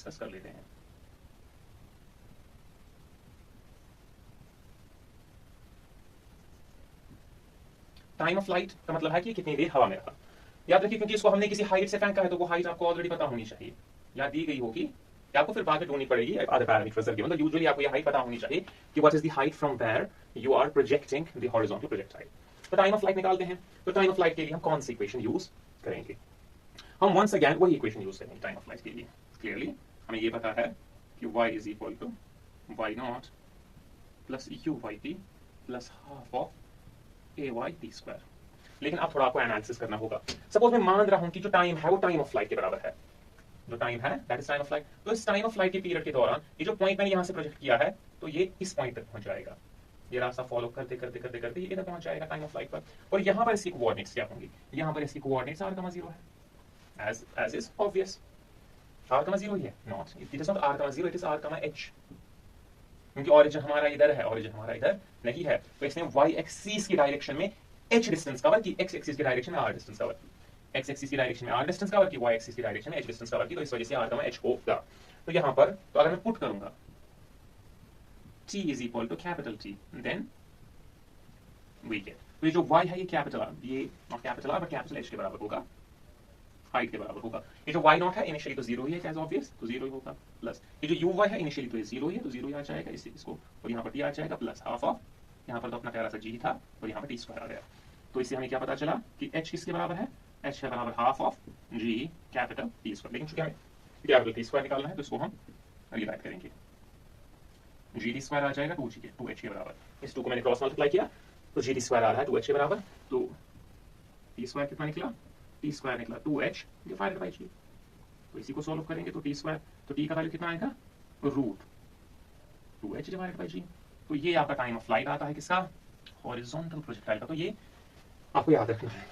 Discuss कर लेते हैं। टाइम ऑफ फ्लाइट का मतलब है कि कितनी देर हवा में रहा। याद रखिए क्योंकि इसको हमने किसी हाइट से फेंका है तो वो हाइट आपको ऑलरेडी पता होनी चाहिए, या दी गई होगी, या आपको फिर बाद में ढूंढनी पड़ेगी अदर पैरामीटर्स के, मतलब यूजुअली आपको ये हाइट पता होनी चाहिए कि what is the height from where you are projecting the horizontal projectile. तो टाइम ऑफ फ्लाइट निकालते हैं। तो टाइम ऑफ फ्लाइट के लिए हम कौन सी इक्वेशन यूज करेंगे? हम वंस अगेन वही इक्वेशन यूज करेंगे टाइम ऑफ फ्लाइट के लिए। क्लियरली हमें ये पता है कि y is equal to y naught plus u y t plus half of a y t square. लेकिन अब थोड़ा आपको एनालिसिस करना होगा। सपोज मैं मान रहा हूं कि जो टाइम है वो टाइम ऑफ फ्लाइट के बराबर है, जो टाइम है that is time of flight. तो इस टाइम ऑफ फ्लाइट के पीरियड के दौरान ये जो पॉइंट मैंने यहां से प्रोजेक्ट किया है तो ये इस पॉइंट तक पहुंच जाएगा, ये रास्ता फॉलो करते करते करते करते ये इधर पहुंच जाएगा टाइम ऑफ फ्लाइट पर। और यहां पर इसकी कोऑर्डिनेट्स क्या होंगी? यहां पर इसकी कोऑर्डिनेट्स r, 0 है, as is obvious। r, 0 ही है, not it is not r, 0, it is r, h, क्योंकि ओरिजिन हमारा इधर है, ओरिजिन हमारा इधर नहीं है। तो इसने y एक्सिस की डायरेक्शन में h डिस्टेंस कवर की, x एक्सिस की डायरेक्शन में r डिस्टेंस कवर की, x एक्सिस की डायरेक्शन में r डिस्टेंस कवर की, y एक्सिस की डायरेक्शन में h डिस्टेंस कवर की। तो इस वजह से r, h होगा। तो यहां पर तो अगर मैं पुट करूंगा t is equal to capital T, then we get, तो ये जो y है ये कैपिटल R, ये not capital R but capital H के बराबर होगा, हाइट के बराबर होगा। ये जो y नॉट है इनिशियली तो 0 ही है, एज ऑब्वियस, तो 0 ही होगा, प्लस ये जो uy है इनिशियली तो ये 0 ही है, तो 0 ही आ जाएगा इसको, और यहाँ पर t आ जाएगा प्लस हाफ ऑफ, यहाँ पर तो अपना प्यारा सा g था और यहाँ पर t स्क्वायर आ गया। तो इससे हमें क्या पता चला कि h किसके बराबर है? h है बराबर half of g capital t square. लेकिन चूंकि हमें कैपिटल t स्क्वायर निकालना है तो इसको हम रिराइट करेंगे, जी डी स्क्वायर आ जाएगा 2h के बराबर। इस 2 को मैंने क्रॉस मल्टीप्लाई किया तो जी डी स्क्वायर आ रहा है 2h के बराबर। तो टी स्क्वायर कितना निकला? टी स्क्वायर निकला 2h डिवाइडेड बाई जी। तो इसी को सॉल्व करेंगे तो टी स्क्वायर, तो टी का वैल्यू कितना आएगा? रूट 2h डिवाइडेड बाई जी। तो ये आपका टाइम ऑफ फ्लाइट आता है किसका? हॉरिजॉन्टल प्रोजेक्टाइल का। तो ये आपको याद रखना है।